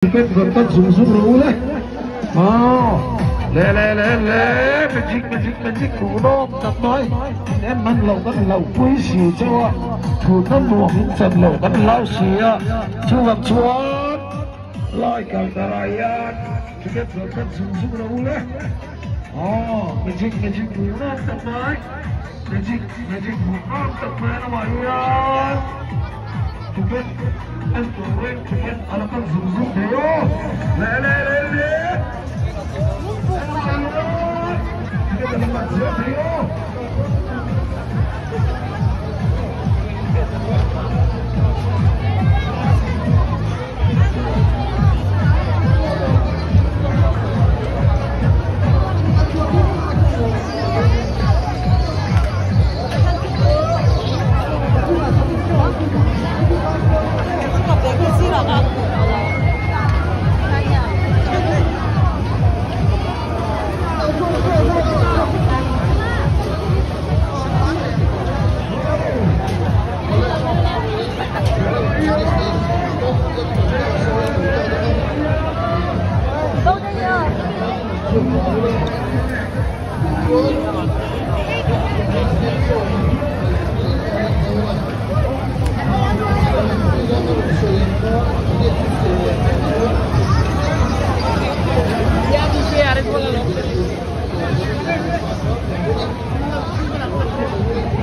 Kết vẫn tất dùng giúp lũ đấy. Lê mình dịch cũ đô tập nói em ăn lẩu đất lẩu quý xì cho thủ tâm mùa hình trần lẩu đất lao xì chú gặp chúa lại cả đại kết vẫn tất dùng giúp lũ đấy. Mình dịch cũ đô tập nói mình dịch cũ đô tập nói nó bảo Tupet, em tupet, alakan zoom deo. Le. Kita dalam zoom deo. Hãy subscribe cho kênh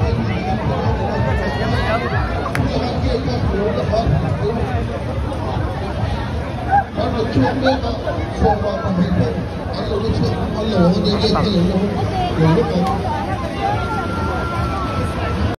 Ghiền Mì Gõ để không bỏ lỡ những video hấp dẫn.